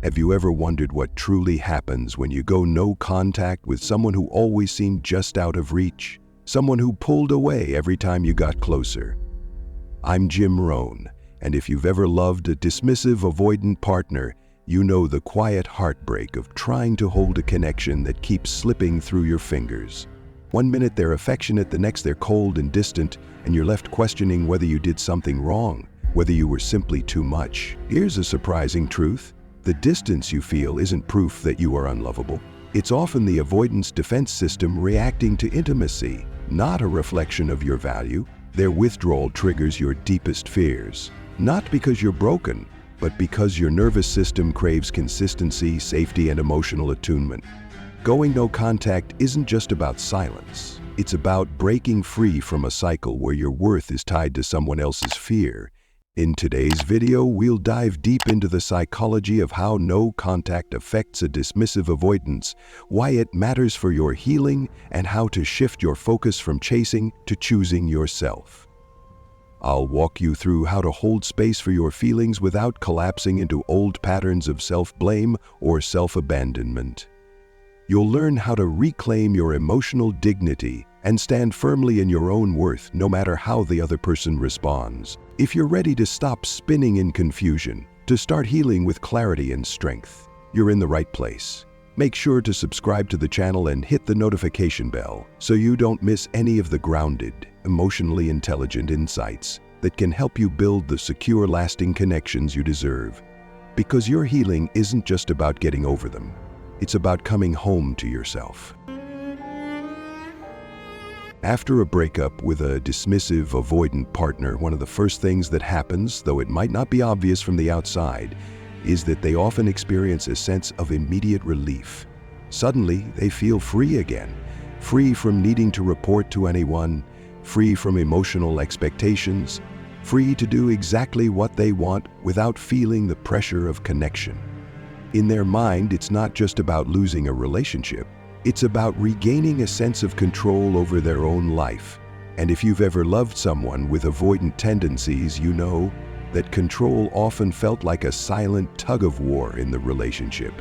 Have you ever wondered what truly happens when you go no contact with someone who always seemed just out of reach? Someone who pulled away every time you got closer? I'm Jim Rohn, and if you've ever loved a dismissive, avoidant partner, you know the quiet heartbreak of trying to hold a connection that keeps slipping through your fingers. One minute they're affectionate, the next they're cold and distant, and you're left questioning whether you did something wrong, whether you were simply too much. Here's a surprising truth. The distance you feel isn't proof that you are unlovable. It's often the avoidance defense system reacting to intimacy, not a reflection of your value. Their withdrawal triggers your deepest fears, not because you're broken, but because your nervous system craves consistency, safety, and emotional attunement. Going no contact isn't just about silence. It's about breaking free from a cycle where your worth is tied to someone else's fear. In today's video, we'll dive deep into the psychology of how no contact affects a dismissive avoidance, why it matters for your healing, and how to shift your focus from chasing to choosing yourself. I'll walk you through how to hold space for your feelings without collapsing into old patterns of self-blame or self-abandonment. You'll learn how to reclaim your emotional dignity and stand firmly in your own worth no matter how the other person responds. If you're ready to stop spinning in confusion, to start healing with clarity and strength, you're in the right place. Make sure to subscribe to the channel and hit the notification bell so you don't miss any of the grounded, emotionally intelligent insights that can help you build the secure, lasting connections you deserve. Because your healing isn't just about getting over them. It's about coming home to yourself. After a breakup with a dismissive, avoidant partner, one of the first things that happens, though it might not be obvious from the outside, is that they often experience a sense of immediate relief. Suddenly, they feel free again, free from needing to report to anyone, free from emotional expectations, free to do exactly what they want without feeling the pressure of connection. In their mind, it's not just about losing a relationship. It's about regaining a sense of control over their own life. And if you've ever loved someone with avoidant tendencies, you know that control often felt like a silent tug-of-war in the relationship.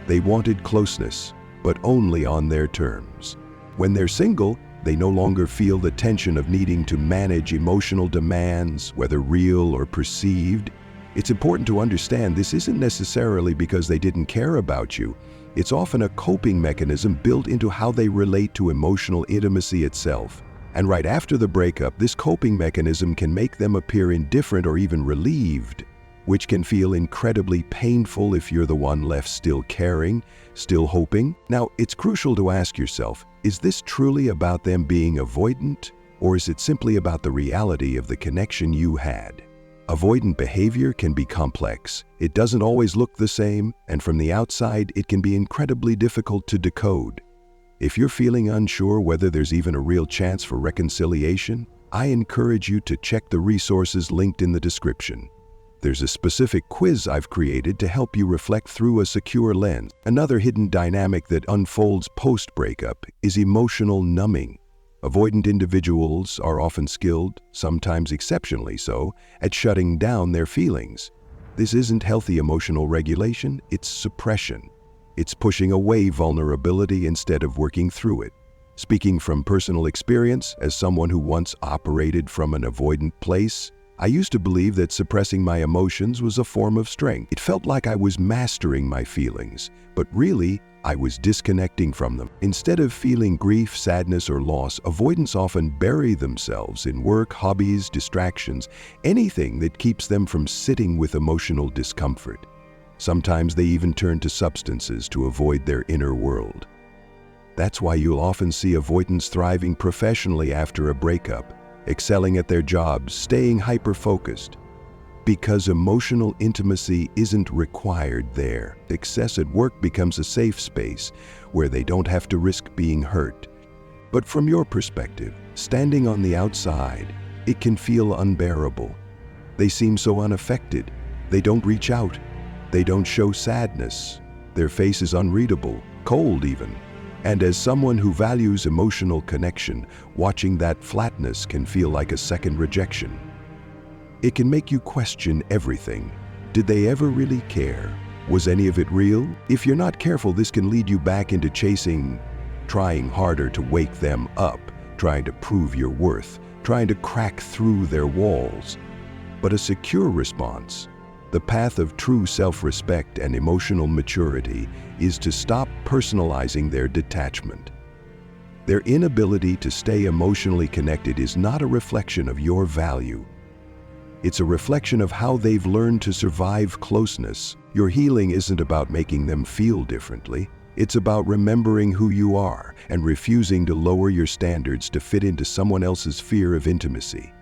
They wanted closeness, but only on their terms. When they're single, they no longer feel the tension of needing to manage emotional demands, whether real or perceived. It's important to understand this isn't necessarily because they didn't care about you. It's often a coping mechanism built into how they relate to emotional intimacy itself. And right after the breakup, this coping mechanism can make them appear indifferent or even relieved, which can feel incredibly painful if you're the one left still caring, still hoping. Now, it's crucial to ask yourself, is this truly about them being avoidant, or is it simply about the reality of the connection you had? Avoidant behavior can be complex. It doesn't always look the same, and from the outside, it can be incredibly difficult to decode. If you're feeling unsure whether there's even a real chance for reconciliation, I encourage you to check the resources linked in the description. There's a specific quiz I've created to help you reflect through a secure lens. Another hidden dynamic that unfolds post-breakup is emotional numbing. Avoidant individuals are often skilled, sometimes exceptionally so, at shutting down their feelings. This isn't healthy emotional regulation, it's suppression. It's pushing away vulnerability instead of working through it. Speaking from personal experience, as someone who once operated from an avoidant place, I used to believe that suppressing my emotions was a form of strength. It felt like I was mastering my feelings, but really, I was disconnecting from them. Instead of feeling grief, sadness, or loss, avoidants often bury themselves in work, hobbies, distractions, anything that keeps them from sitting with emotional discomfort. Sometimes they even turn to substances to avoid their inner world. That's why you'll often see avoidants thriving professionally after a breakup, excelling at their jobs, staying hyper-focused. Because emotional intimacy isn't required there. Success at work becomes a safe space where they don't have to risk being hurt. But from your perspective, standing on the outside, it can feel unbearable. They seem so unaffected. They don't reach out. They don't show sadness. Their face is unreadable, cold even. And as someone who values emotional connection, watching that flatness can feel like a second rejection. It can make you question everything. Did they ever really care? Was any of it real? If you're not careful, this can lead you back into trying harder to wake them up, trying to prove your worth, trying to crack through their walls. But a secure response, the path of true self-respect and emotional maturity, is to stop personalizing their detachment. Their inability to stay emotionally connected is not a reflection of your value. It's a reflection of how they've learned to survive closeness. Your healing isn't about making them feel differently. It's about remembering who you are and refusing to lower your standards to fit into someone else's fear of intimacy.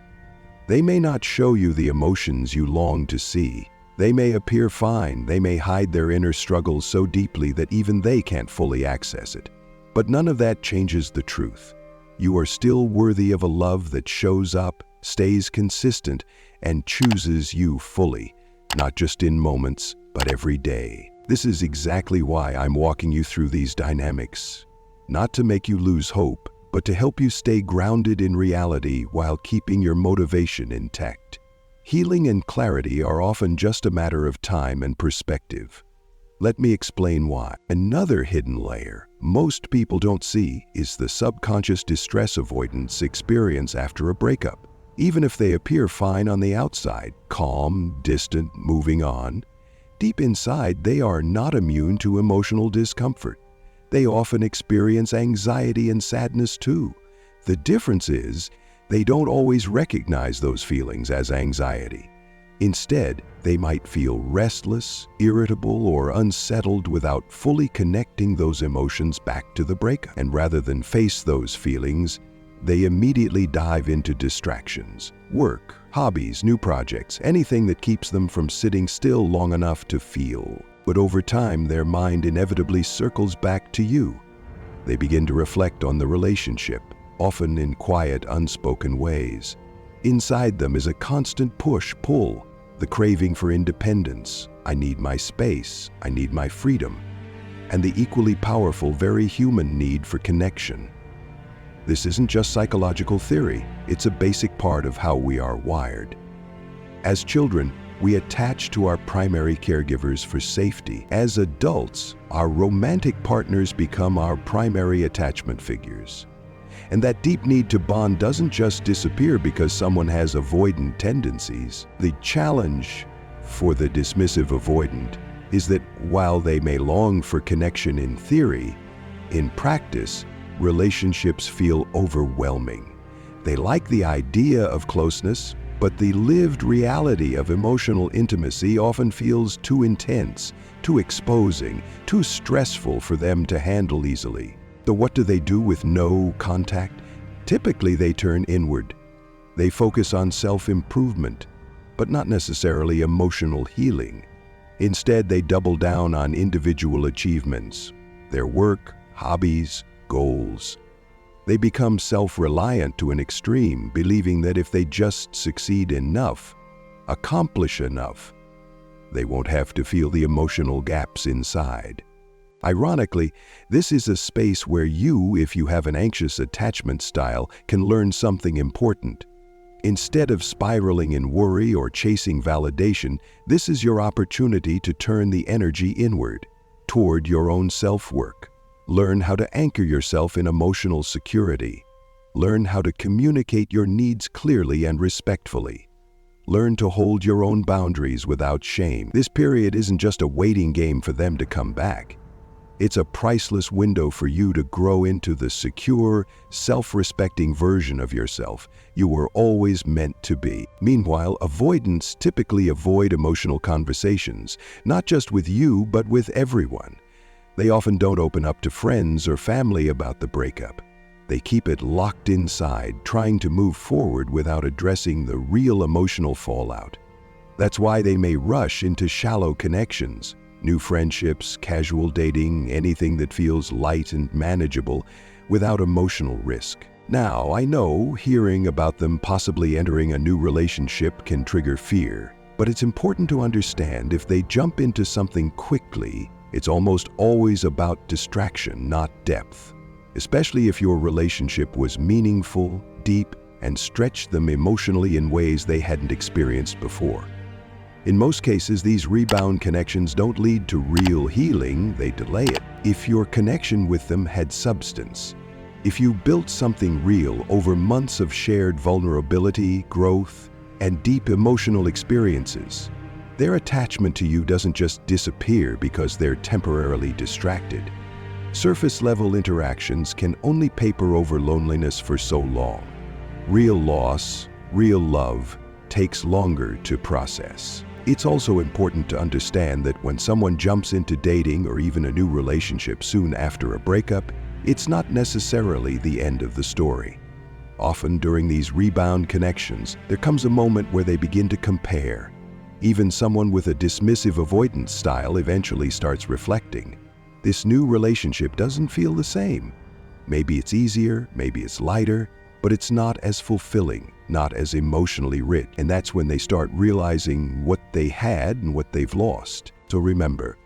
They may not show you the emotions you long to see. They may appear fine. They may hide their inner struggles so deeply that even they can't fully access it. But none of that changes the truth. You are still worthy of a love that shows up, stays consistent, and chooses you fully, not just in moments, but every day. This is exactly why I'm walking you through these dynamics. Not to make you lose hope, but to help you stay grounded in reality while keeping your motivation intact. Healing and clarity are often just a matter of time and perspective. Let me explain why. Another hidden layer most people don't see is the subconscious distress avoidance experience after a breakup. Even if they appear fine on the outside, calm, distant, moving on, deep inside they are not immune to emotional discomfort. They often experience anxiety and sadness too. The difference is, they don't always recognize those feelings as anxiety. Instead, they might feel restless, irritable, or unsettled without fully connecting those emotions back to the breakup. And rather than face those feelings, they immediately dive into distractions, work, hobbies, new projects, anything that keeps them from sitting still long enough to feel. But over time, their mind inevitably circles back to you. They begin to reflect on the relationship, often in quiet, unspoken ways. Inside them is a constant push-pull, the craving for independence. I need my space, I need my freedom, and the equally powerful, very human need for connection. This isn't just psychological theory, it's a basic part of how we are wired. As children, we attach to our primary caregivers for safety. As adults, our romantic partners become our primary attachment figures. And that deep need to bond doesn't just disappear because someone has avoidant tendencies. The challenge for the dismissive avoidant is that while they may long for connection in theory, in practice, relationships feel overwhelming. They like the idea of closeness, but the lived reality of emotional intimacy often feels too intense, too exposing, too stressful for them to handle easily. So what do they do with no contact? Typically, they turn inward. They focus on self-improvement, but not necessarily emotional healing. Instead, they double down on individual achievements, their work, hobbies, goals. They become self-reliant to an extreme, believing that if they just succeed enough, accomplish enough, they won't have to feel the emotional gaps inside. Ironically, this is a space where you, if you have an anxious attachment style, can learn something important. Instead of spiraling in worry or chasing validation, this is your opportunity to turn the energy inward, toward your own self-work. Learn how to anchor yourself in emotional security. Learn how to communicate your needs clearly and respectfully. Learn to hold your own boundaries without shame. This period isn't just a waiting game for them to come back. It's a priceless window for you to grow into the secure, self-respecting version of yourself you were always meant to be. Meanwhile, avoidants typically avoid emotional conversations, not just with you, but with everyone. They often don't open up to friends or family about the breakup. They keep it locked inside, trying to move forward without addressing the real emotional fallout. That's why they may rush into shallow connections, new friendships, casual dating, anything that feels light and manageable without emotional risk. Now, I know hearing about them possibly entering a new relationship can trigger fear, but it's important to understand if they jump into something quickly, it's almost always about distraction, not depth. Especially if your relationship was meaningful, deep, and stretched them emotionally in ways they hadn't experienced before. In most cases, these rebound connections don't lead to real healing, they delay it. If your connection with them had substance, if you built something real over months of shared vulnerability, growth, and deep emotional experiences, their attachment to you doesn't just disappear because they're temporarily distracted. Surface-level interactions can only paper over loneliness for so long. Real loss, real love, takes longer to process. It's also important to understand that when someone jumps into dating or even a new relationship soon after a breakup, it's not necessarily the end of the story. Often during these rebound connections, there comes a moment where they begin to compare. Even someone with a dismissive avoidance style eventually starts reflecting. This new relationship doesn't feel the same. Maybe it's easier, maybe it's lighter, but it's not as fulfilling, not as emotionally rich. And that's when they start realizing what they had and what they've lost. So remember,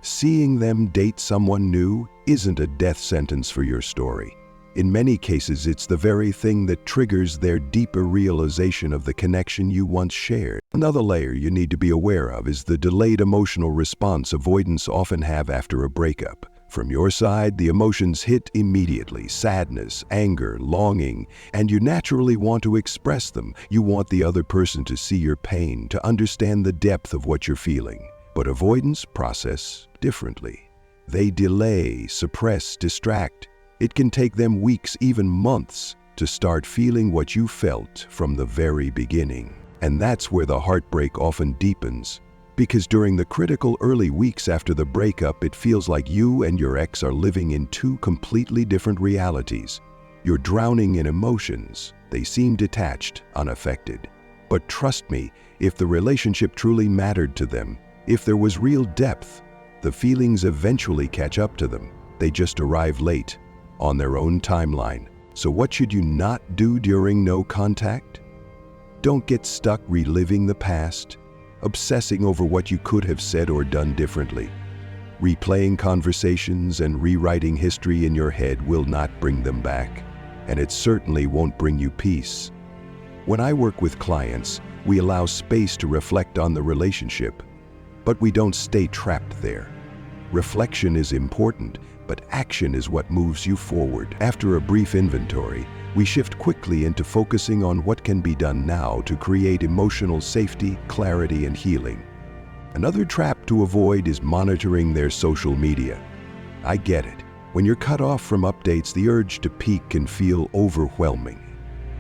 seeing them date someone new isn't a death sentence for your story. In many cases, it's the very thing that triggers their deeper realization of the connection you once shared. Another layer you need to be aware of is the delayed emotional response avoidants often have after a breakup. From your side, the emotions hit immediately: sadness, anger, longing, and you naturally want to express them. You want the other person to see your pain, to understand the depth of what you're feeling. But avoidants process differently. They delay, suppress, distract. It can take them weeks, even months, to start feeling what you felt from the very beginning. And that's where the heartbreak often deepens. Because during the critical early weeks after the breakup, it feels like you and your ex are living in two completely different realities. You're drowning in emotions. They seem detached, unaffected. But trust me, if the relationship truly mattered to them, if there was real depth, the feelings eventually catch up to them. They just arrive late, on their own timeline. So what should you not do during no contact? Don't get stuck reliving the past, obsessing over what you could have said or done differently. Replaying conversations and rewriting history in your head will not bring them back, and it certainly won't bring you peace. When I work with clients, we allow space to reflect on the relationship, but we don't stay trapped there. Reflection is important, but action is what moves you forward. After a brief inventory, we shift quickly into focusing on what can be done now to create emotional safety, clarity, and healing. Another trap to avoid is monitoring their social media. I get it. When you're cut off from updates, the urge to peek can feel overwhelming.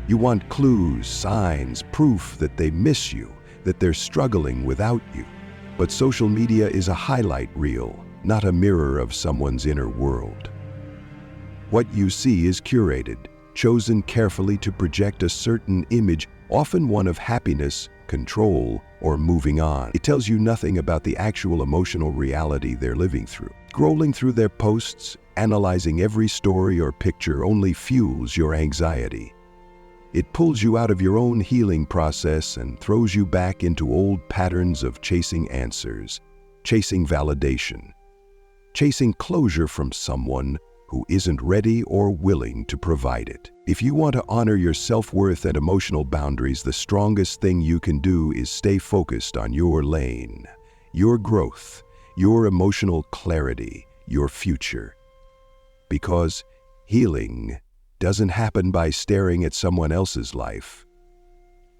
You want clues, signs, proof that they miss you, that they're struggling without you. But social media is a highlight reel, not a mirror of someone's inner world. What you see is curated, chosen carefully to project a certain image, often one of happiness, control, or moving on. It tells you nothing about the actual emotional reality they're living through. Scrolling through their posts, analyzing every story or picture only fuels your anxiety. It pulls you out of your own healing process and throws you back into old patterns of chasing answers, chasing validation, chasing closure from someone who isn't ready or willing to provide it. If you want to honor your self-worth and emotional boundaries, the strongest thing you can do is stay focused on your lane, your growth, your emotional clarity, your future. Because healing doesn't happen by staring at someone else's life.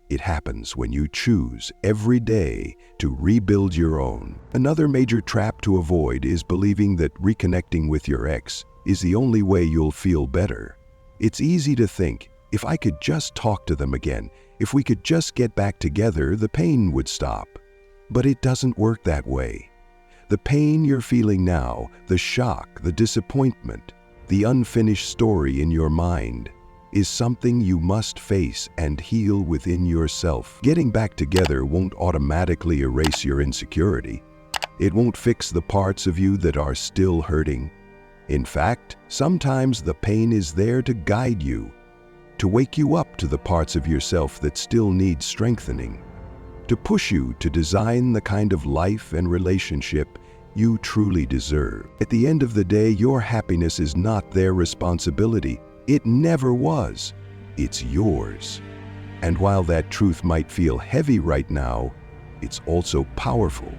It happens when you choose every day to rebuild your own. Another major trap to avoid is believing that reconnecting with your ex is the only way you'll feel better. It's easy to think, if I could just talk to them again, if we could just get back together, the pain would stop. But it doesn't work that way. The pain you're feeling now, the shock, the disappointment, the unfinished story in your mind, is something you must face and heal within yourself. Getting back together won't automatically erase your insecurity. It won't fix the parts of you that are still hurting. In fact, sometimes the pain is there to guide you, to wake you up to the parts of yourself that still need strengthening, to push you to design the kind of life and relationship you truly deserve. At the end of the day, your happiness is not their responsibility. It never was. It's yours. And while that truth might feel heavy right now, it's also powerful.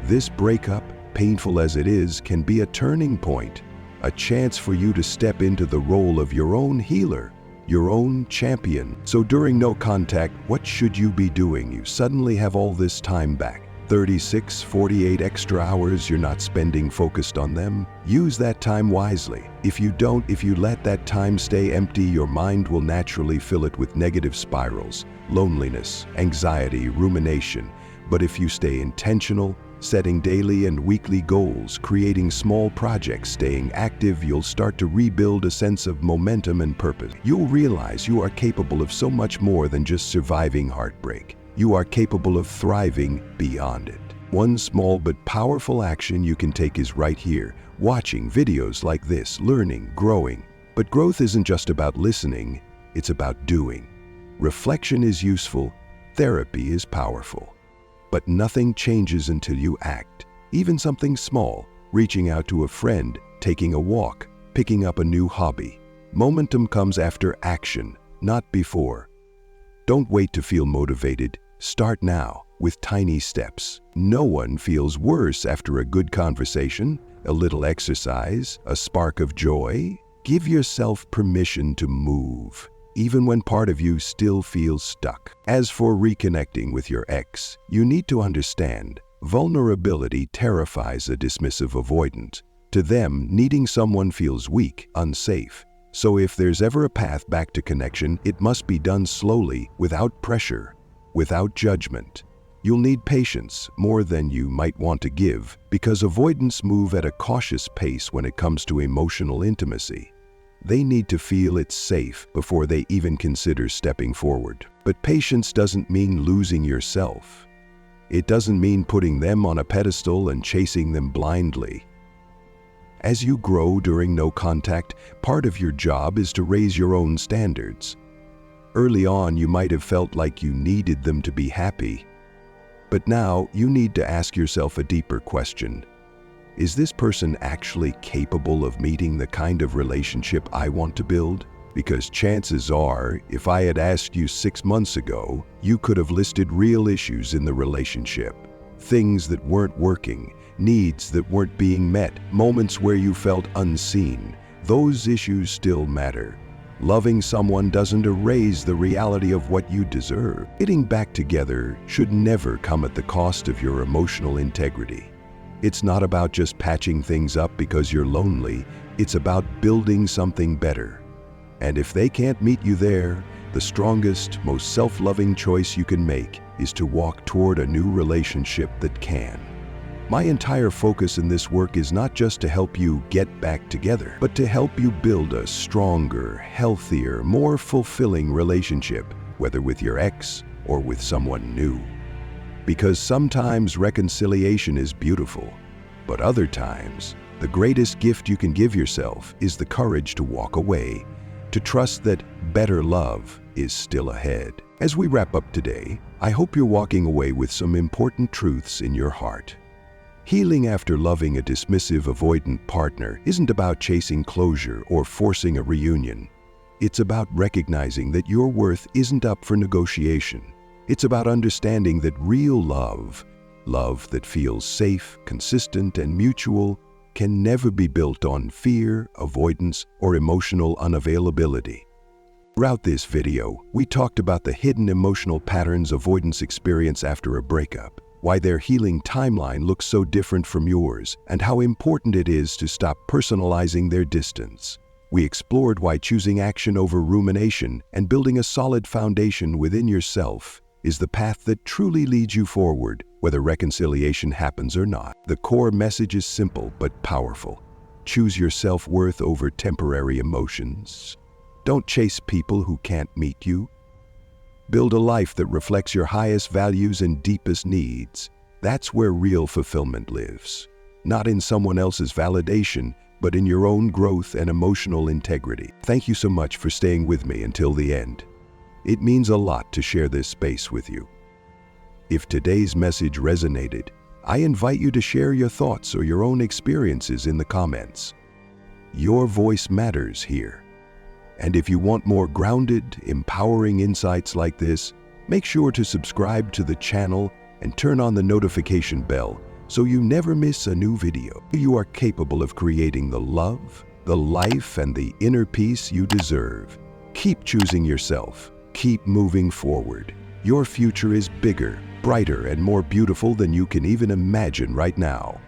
This breakup, painful as it is, can be a turning point, a chance for you to step into the role of your own healer, your own champion. So during no contact, what should you be doing? You suddenly have all this time back. 36, 48 extra hours you're not spending focused on them. Use that time wisely. If you let that time stay empty, your mind will naturally fill it with negative spirals, loneliness, anxiety, rumination. But if you stay intentional, setting daily and weekly goals, creating small projects, staying active, you'll start to rebuild a sense of momentum and purpose. You'll realize you are capable of so much more than just surviving heartbreak. You are capable of thriving beyond it. One small but powerful action you can take is right here, watching videos like this, learning, growing. But growth isn't just about listening, it's about doing. Reflection is useful, therapy is powerful. But nothing changes until you act. Even something small, reaching out to a friend, taking a walk, picking up a new hobby. Momentum comes after action, not before. Don't wait to feel motivated. Start now with tiny steps. No one feels worse after a good conversation, a little exercise, a spark of joy. Give yourself permission to move, even when part of you still feels stuck. As for reconnecting with your ex, you need to understand, vulnerability terrifies a dismissive avoidant. To them, needing someone feels weak, unsafe. So if there's ever a path back to connection, it must be done slowly, without pressure, without judgment. You'll need patience, more than you might want to give, because avoidants move at a cautious pace when it comes to emotional intimacy. They need to feel it's safe before they even consider stepping forward. But patience doesn't mean losing yourself. It doesn't mean putting them on a pedestal and chasing them blindly. As you grow during no contact, part of your job is to raise your own standards. Early on, you might have felt like you needed them to be happy. But now, you need to ask yourself a deeper question. Is this person actually capable of meeting the kind of relationship I want to build? Because chances are, if I had asked you 6 months ago, you could have listed real issues in the relationship. Things that weren't working, needs that weren't being met, moments where you felt unseen. Those issues still matter. Loving someone doesn't erase the reality of what you deserve. Getting back together should never come at the cost of your emotional integrity. It's not about just patching things up because you're lonely. It's about building something better. And if they can't meet you there, the strongest, most self-loving choice you can make is to walk toward a new relationship that can. My entire focus in this work is not just to help you get back together, but to help you build a stronger, healthier, more fulfilling relationship, whether with your ex or with someone new. Because sometimes reconciliation is beautiful, but other times, the greatest gift you can give yourself is the courage to walk away, to trust that better love is still ahead. As we wrap up today, I hope you're walking away with some important truths in your heart. Healing after loving a dismissive avoidant partner isn't about chasing closure or forcing a reunion. It's about recognizing that your worth isn't up for negotiation. It's about understanding that real love, love that feels safe, consistent, and mutual, can never be built on fear, avoidance, or emotional unavailability. Throughout this video, we talked about the hidden emotional patterns avoidants experience after a breakup, why their healing timeline looks so different from yours, and how important it is to stop personalizing their distance. We explored why choosing action over rumination and building a solid foundation within yourself is the path that truly leads you forward, whether reconciliation happens or not. The core message is simple but powerful. Choose your self-worth over temporary emotions. Don't chase people who can't meet you. Build a life that reflects your highest values and deepest needs. That's where real fulfillment lives. Not in someone else's validation, but in your own growth and emotional integrity. Thank you so much for staying with me until the end. It means a lot to share this space with you. If today's message resonated, I invite you to share your thoughts or your own experiences in the comments. Your voice matters here. And if you want more grounded, empowering insights like this, make sure to subscribe to the channel and turn on the notification bell so you never miss a new video. You are capable of creating the love, the life, and the inner peace you deserve. Keep choosing yourself. Keep moving forward. Your future is bigger, brighter, and more beautiful than you can even imagine right now.